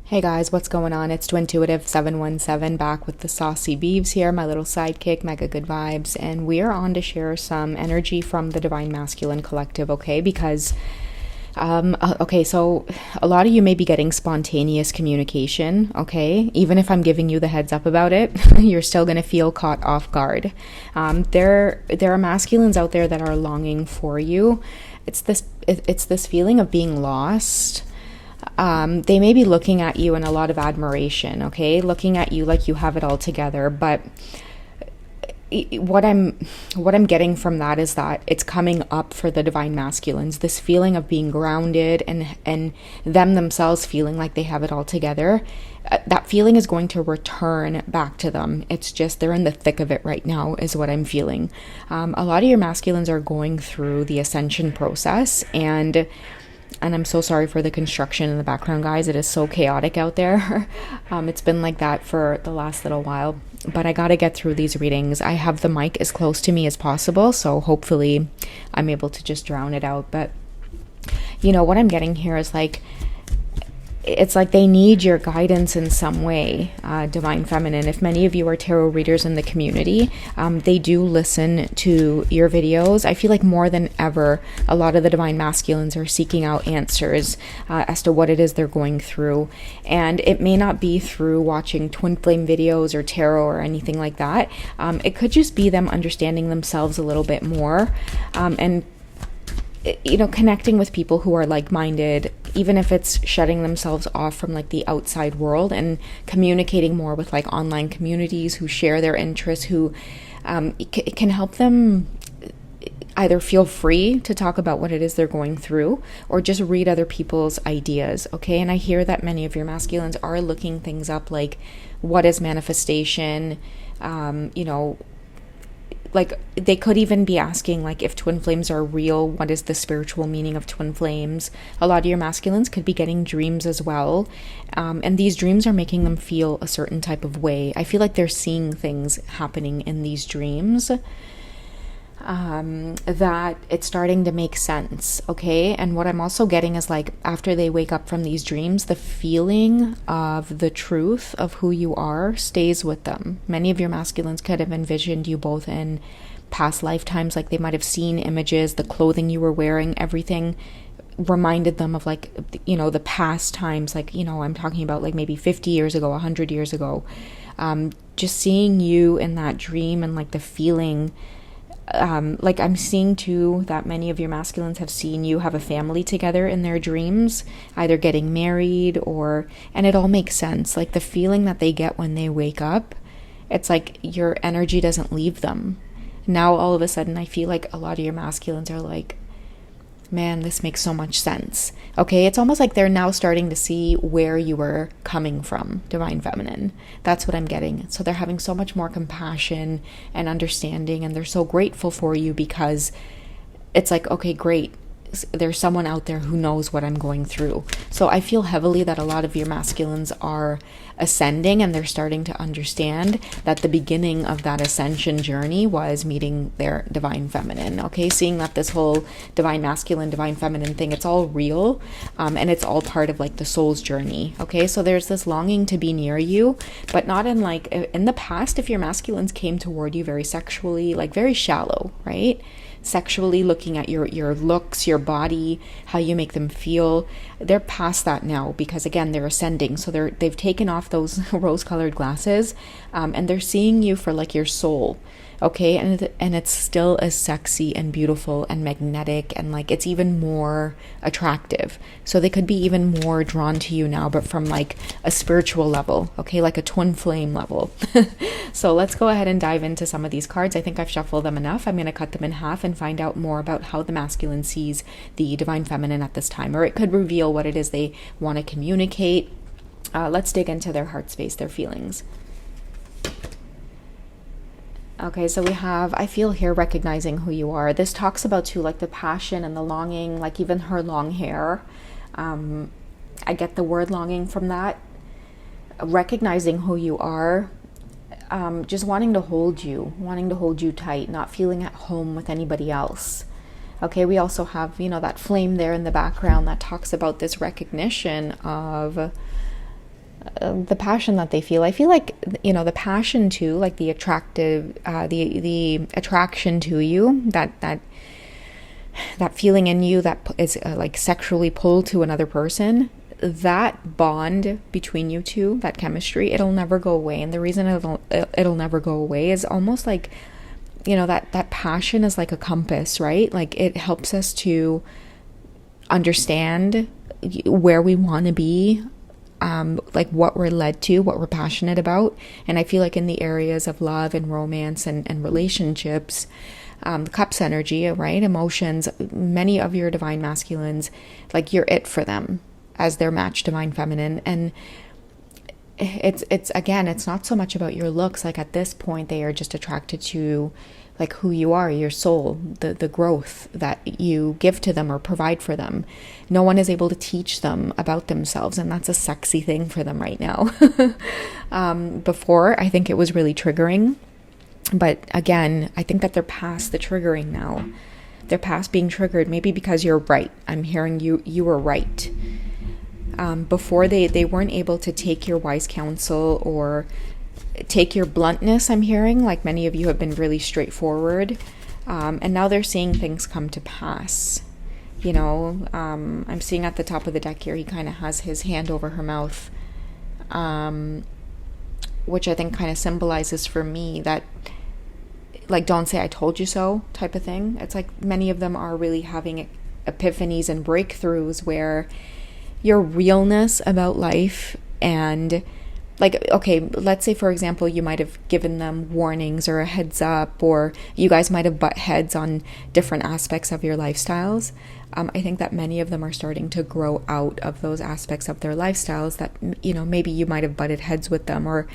Hey guys, what's going on? It's Twintuitive 717 back with the Saucy Beeves here, my little sidekick, mega good vibes, and we are on to share some energy from the Divine Masculine Collective, okay? Because, so a lot of you may be getting spontaneous communication, okay? Even if I'm giving you the heads up about it, you're still going to feel caught off guard. There are masculines out there that are longing for you. It's this feeling of being lost. They may be looking at you in a lot of admiration, okay? Looking at you like you have it all together, but what I'm getting from that is that it's coming up for the divine masculines, this feeling of being grounded and them themselves feeling like they have it all together. That feeling is going to return back to them. It's just they're in the thick of it right now is what I'm feeling. A lot of your masculines are going through the ascension process, and I'm so sorry for the construction in the background, guys. It is so chaotic out there. It's been like that for the last little while, but I got to get through these readings. I have the mic as close to me as possible, so hopefully I'm able to just drown it out. But you know what I'm getting here is like, it's like they need your guidance in some way, Divine Feminine. If many of you are tarot readers in the community, they do listen to your videos. I feel like more than ever, a lot of the Divine Masculines are seeking out answers as to what it is they're going through. And it may not be through watching twin flame videos or tarot or anything like that. It could just be them understanding themselves a little bit more, and you know, connecting with people who are like-minded, even if it's shutting themselves off from like the outside world and communicating more with like online communities who share their interests, who can help them either feel free to talk about what it is they're going through or just read other people's ideas, okay? And I hear that many of your masculines are looking things up, like what is manifestation, you know, like they could even be asking like, if twin flames are real, what is the spiritual meaning of twin flames? A lot of your masculines could be getting dreams as well, and these dreams are making them feel a certain type of way. I feel like they're seeing things happening in these dreams, that it's starting to make sense, okay? And what I'm also getting is like, after they wake up from these dreams, the feeling of the truth of who you are stays with them. Many of your masculines could have envisioned you both in past lifetimes, like they might have seen images, the clothing you were wearing, everything reminded them of like, you know, the past times, like, you know, I'm talking about like maybe 50 years ago, 100 years ago. Just seeing you in that dream and like the feeling, like I'm seeing too that many of your masculines have seen you have a family together in their dreams, either getting married or, and it all makes sense. Like the feeling that they get when they wake up, it's like your energy doesn't leave them. Now all of a sudden I feel like a lot of your masculines are like, man, this makes so much sense. Okay, it's almost like they're now starting to see where you were coming from, Divine Feminine. That's what I'm getting. So they're having so much more compassion and understanding, and they're so grateful for you because it's like, okay, great. There's someone out there who knows what I'm going through. So I feel heavily that a lot of your masculines are ascending, and they're starting to understand that the beginning of that ascension journey was meeting their Divine Feminine, okay? Seeing that this whole Divine Masculine, Divine Feminine thing, it's all real, and it's all part of like the soul's journey, okay? So there's this longing to be near you, but not in like, in the past, if your masculines came toward you very sexually, like very shallow, right? Sexually looking at your looks, your body, how you make them feel, they're past that now because again they're ascending, so they've taken off those rose-colored glasses, and they're seeing you for like your soul, okay? And it's still as sexy and beautiful and magnetic, and like it's even more attractive. So they could be even more drawn to you now, but from like a spiritual level, okay, like a twin flame level. So let's go ahead and dive into some of these cards. I think I've shuffled them enough. I'm going to cut them in half and find out more about how the masculine sees the Divine Feminine at this time, or it could reveal what it is they want to communicate. Let's dig into their heart space, their feelings. Okay, so we have, I feel here, recognizing who you are. This talks about too, like the passion and the longing, like even her long hair. I get the word longing from that. Recognizing who you are, just wanting to hold you tight, not feeling at home with anybody else. Okay, we also have, you know, that flame there in the background that talks about this recognition of the passion that they feel. I feel like, the passion too, like the the attraction to you, that feeling in you that is like sexually pulled to another person, that bond between you two, that chemistry, it'll never go away. And the reason it'll never go away is almost like, that passion is like a compass, right? Like it helps us to understand where we want to be, like what we're led to, what we're passionate about. And I feel like in the areas of love and romance and relationships, the cups energy, right? Emotions, many of your divine masculines, like you're it for them as their match divine feminine. And it's again, it's not so much about your looks. Like at this point, they are just attracted to like who you are, your soul, the growth that you give to them or provide for them. No one is able to teach them about themselves, and that's a sexy thing for them right now. Before, I think it was really triggering, but again, I think that they're past the triggering now. They're past being triggered, maybe because you're right. I'm hearing you were right. Before they weren't able to take your wise counsel or take your bluntness, I'm hearing, like many of you have been really straightforward, and now they're seeing things come to pass. I'm seeing at the top of the deck here, he kind of has his hand over her mouth, which I think kind of symbolizes for me that, like, don't say I told you so type of thing. It's like many of them are really having epiphanies and breakthroughs where your realness about life, and like, okay, let's say for example, you might have given them warnings or a heads up, or you guys might have butt heads on different aspects of your lifestyles. I think that many of them are starting to grow out of those aspects of their lifestyles that, maybe you might have butted heads with them, or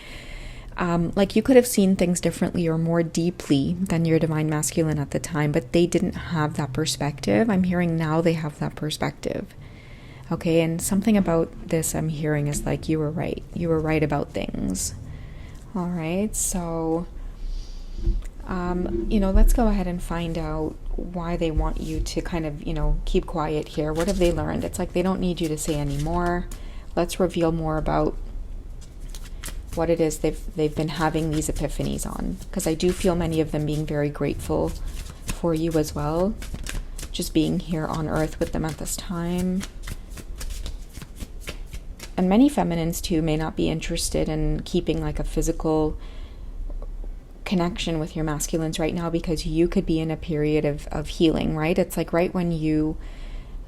like you could have seen things differently or more deeply than your divine masculine at the time, but they didn't have that perspective. I'm hearing now they have that perspective. Okay, and something about this I'm hearing is like, you were right. You were right about things. All right, so, let's go ahead and find out why they want you to kind of, keep quiet here. What have they learned? It's like they don't need you to say any more. Let's reveal more about what it is they've been having these epiphanies on, because I do feel many of them being very grateful for you as well, just being here on earth with them at this time. And many feminines too may not be interested in keeping like a physical connection with your masculines right now, because you could be in a period of healing, right? It's like right when you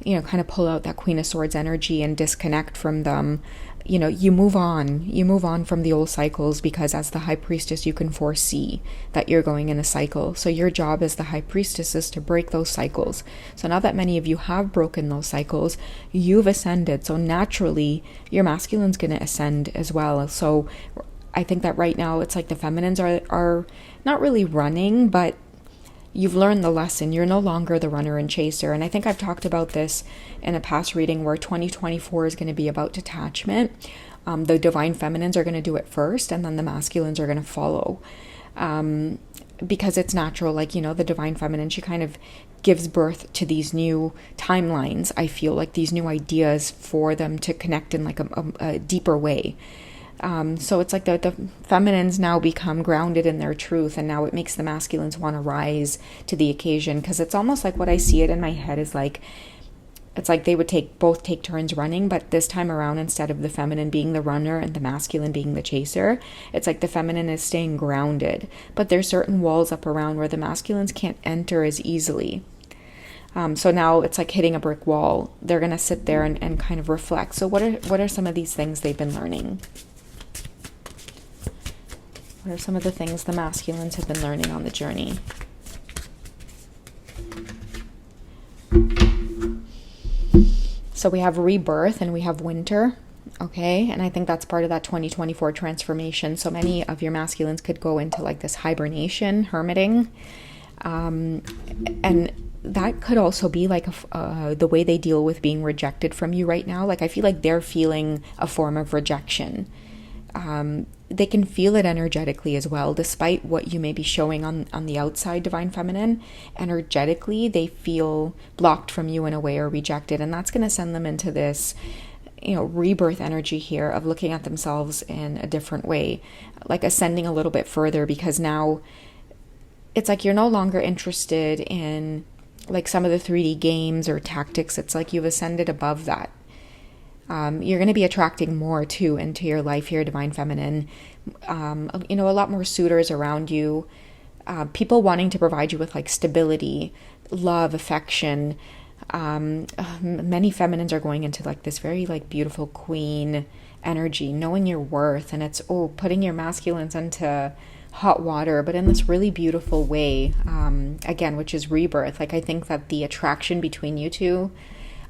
kind of pull out that Queen of Swords energy and disconnect from them, you move on from the old cycles, because as the High Priestess, you can foresee that you're going in a cycle. So your job as the High Priestess is to break those cycles. So now that many of you have broken those cycles, you've ascended. So naturally, your masculine's going to ascend as well. So I think that right now, it's like the feminines are not really running, but you've learned the lesson. You're no longer the runner and chaser. And I think I've talked about this in a past reading where 2024 is going to be about detachment. The divine feminines are going to do it first, and then the masculines are going to follow. Because it's natural, like, the divine feminine, she kind of gives birth to these new timelines. I feel like these new ideas for them to connect in like a deeper way. So it's like the feminines now become grounded in their truth, and now it makes the masculines want to rise to the occasion, because it's almost like what I see it in my head is like, it's like they would both take turns running, but this time around, instead of the feminine being the runner and the masculine being the chaser, it's like the feminine is staying grounded, but there's certain walls up around where the masculines can't enter as easily. So now it's like hitting a brick wall. They're going to sit there and kind of reflect. So what are some of these things they've been learning? What are some of the things the masculines have been learning on the journey? So we have rebirth and we have winter, okay? And I think that's part of that 2024 transformation. So many of your masculines could go into like this hibernation, hermiting, and that could also be like the way they deal with being rejected from you right now. Like I feel like they're feeling a form of rejection. They can feel it energetically as well, despite what you may be showing on the outside, divine feminine. Energetically, they feel blocked from you in a way or rejected, and that's going to send them into this, rebirth energy here of looking at themselves in a different way, like ascending a little bit further, because now it's like you're no longer interested in like some of the 3D games or tactics. It's like you've ascended above that. You're going to be attracting more too into your life here, Divine Feminine. A lot more suitors around you, people wanting to provide you with like stability, love, affection. Many feminines are going into like this very like beautiful queen energy, knowing your worth, and it's putting your masculines into hot water, but in this really beautiful way, again, which is rebirth. Like I think that the attraction between you two,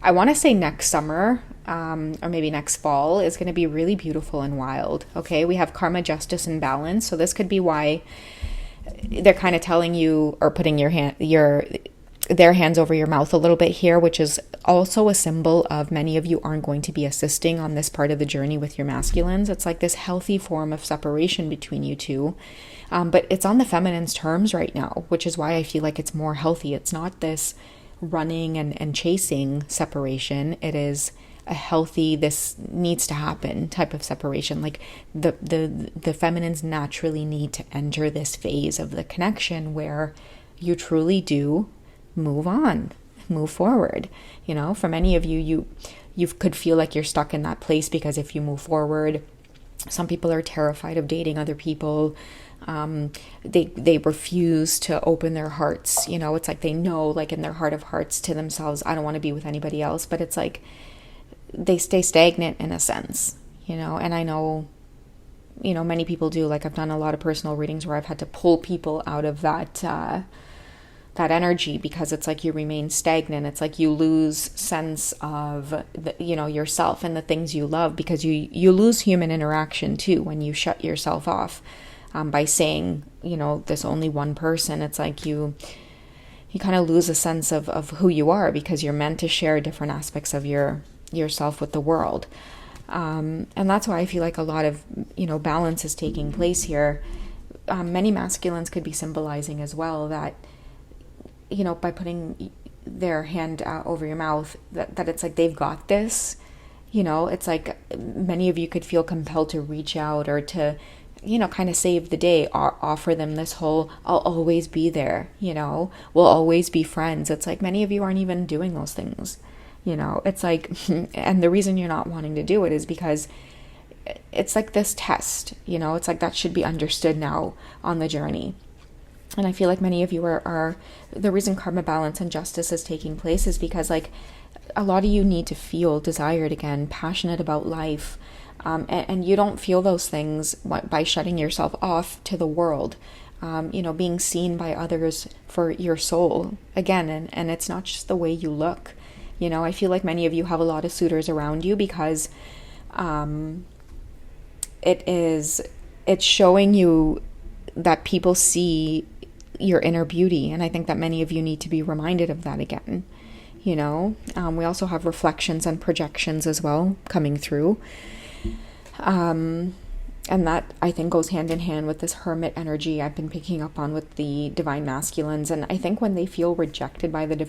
I want to say next summer, or maybe next fall, is going to be really beautiful and wild. Okay, we have karma, justice, and balance. So this could be why they're kind of telling you or putting their hands over your mouth a little bit here, which is also a symbol of many of you aren't going to be assisting on this part of the journey with your masculines. It's like this healthy form of separation between you two. But it's on the feminine's terms right now, which is why I feel like it's more healthy. It's not this running and chasing separation. It is a healthy, this needs to happen type of separation. Like the feminines naturally need to enter this phase of the connection where you truly do move on, move forward. For many of you could feel like you're stuck in that place, because if you move forward, some people are terrified of dating other people. They refuse to open their hearts. It's like they know, like in their heart of hearts to themselves, I don't want to be with anybody else. But it's like they stay stagnant in a sense, and I know, many people do. Like I've done a lot of personal readings where I've had to pull people out of that energy, because it's like you remain stagnant. It's like you lose sense of yourself and the things you love, because you lose human interaction too when you shut yourself off. By saying, there's only one person. It's like you kind of lose a sense of who you are, because you're meant to share different aspects of yourself with the world. And that's why I feel like a lot of, balance is taking place here. Many masculines could be symbolizing as well that, by putting their hand over your mouth, that it's like they've got this. It's like many of you could feel compelled to reach out or to kind of save the day, offer them this whole, I'll always be there, we'll always be friends. It's like many of you aren't even doing those things, it's like, and the reason you're not wanting to do it is because it's like this test, it's like that should be understood now on the journey. And I feel like many of you are the reason karma, balance, and justice is taking place is because like a lot of you need to feel desired again, passionate about life. And you don't feel those things by shutting yourself off to the world, being seen by others for your soul again. And it's not just the way you look. I feel like many of you have a lot of suitors around you because it's showing you that people see your inner beauty. And I think that many of you need to be reminded of that again. We also have reflections and projections as well coming through. And that I think goes hand in hand with this hermit energy I've been picking up on with the divine masculines. And I think when they feel rejected by the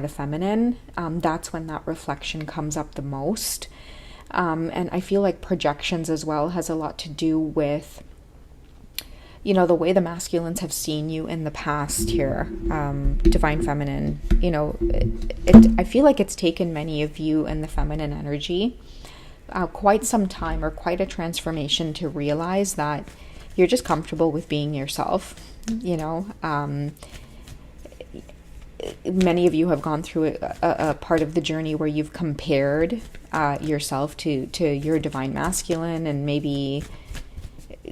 feminine, that's when that reflection comes up the most. And I feel like projections as well has a lot to do with, the way the masculines have seen you in the past here, divine feminine. I feel like it's taken many of you in the feminine energy quite some time or quite a transformation to realize that you're just comfortable with being yourself. Many of you have gone through a part of the journey where you've compared yourself to your divine masculine, and maybe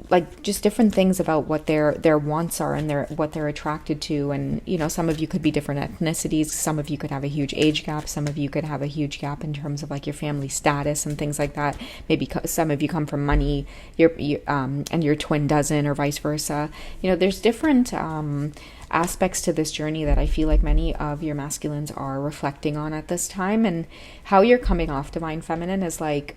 like just different things about what their wants are and what they're attracted to. And some of you could be different ethnicities, some of you could have a huge age gap, some of you could have a huge gap in terms of like your family status and things like that. Maybe some of you come from money, and your twin doesn't, or vice versa. There's different aspects to this journey that I feel like many of your masculines are reflecting on at this time. And how you're coming off divine feminine is like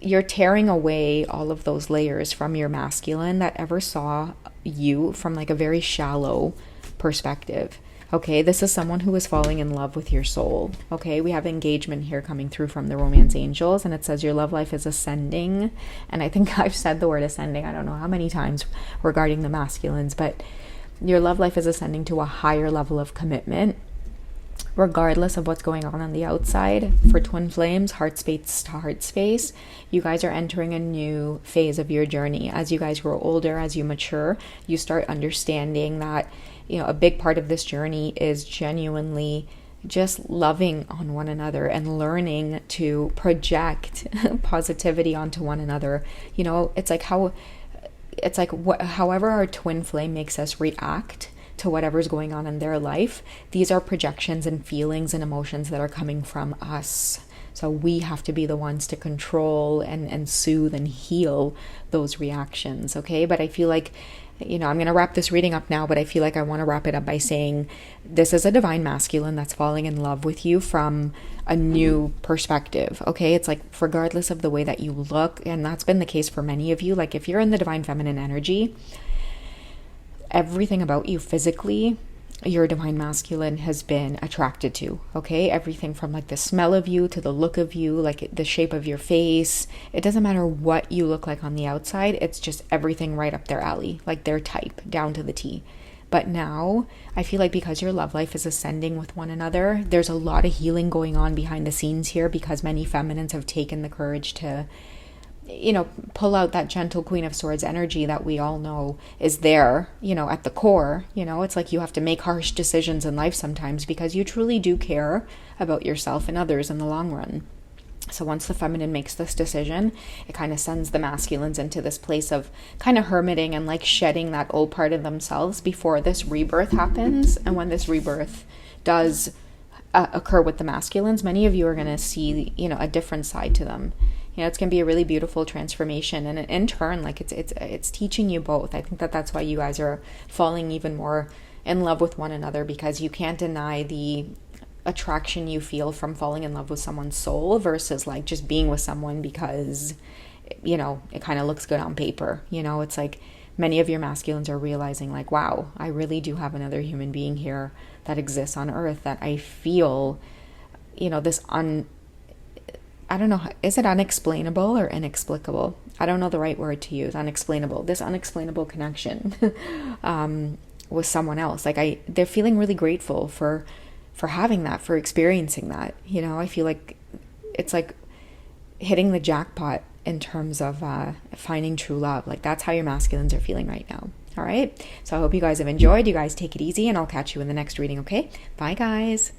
you're tearing away all of those layers from your masculine that ever saw you from like a very shallow perspective. Okay, this is someone who is falling in love with your soul. Okay, we have engagement here coming through from the romance angels, and it says your love life is ascending. And I think I've said the word ascending, I don't know how many times regarding the masculines, but your love life is ascending to a higher level of commitment, regardless of what's going on the outside. For twin flames, heart space to heart space, you guys are entering a new phase of your journey. As you guys grow older, as you mature, you start understanding that, you know, a big part of this journey is genuinely just loving on one another and learning to project positivity onto one another. You know, however our twin flame makes us react to whatever's going on in their life, these are projections and feelings and emotions that are coming from us. So we have to be the ones to control and soothe and heal those reactions, okay? But I feel like, you know, I'm going to wrap this reading up now, but I feel like I want to wrap it up by saying this is a divine masculine that's falling in love with you from a new perspective, okay? It's like, regardless of the way that you look, and that's been the case for many of you, like if you're in the divine feminine energy, everything about you physically, your divine masculine has been attracted to, okay? Everything from like the smell of you to the look of you, like the shape of your face. It doesn't matter what you look like on the outside. It's just everything right up their alley, like their type, down to the T. But now I feel like because your love life is ascending with one another, there's a lot of healing going on behind the scenes here, because many feminines have taken the courage to, you know, pull out that gentle Queen of Swords energy that we all know is there, you know, at the core. You know, it's like you have to make harsh decisions in life sometimes because you truly do care about yourself and others in the long run. So once the feminine makes this decision, it kind of sends the masculines into this place of kind of hermiting and like shedding that old part of themselves before this rebirth happens. And when this rebirth does occur with the masculines, many of you are going to see, you know, a different side to them. You know, it's going to be a really beautiful transformation, and in turn, like it's teaching you both. I think that's why you guys are falling even more in love with one another, because you can't deny the attraction you feel from falling in love with someone's soul versus like just being with someone because, you know, it kind of looks good on paper. You know, it's like many of your masculines are realizing like, wow, I really do have another human being here that exists on earth that I feel, you know, this I don't know, is it unexplainable or inexplicable? I don't know the right word to use. Unexplainable. This unexplainable connection with someone else. Like they're feeling really grateful for having that, for experiencing that. You know, I feel like it's like hitting the jackpot in terms of finding true love. Like that's how your masculines are feeling right now. All right. So I hope you guys have enjoyed. You guys take it easy, and I'll catch you in the next reading. Okay. Bye, guys.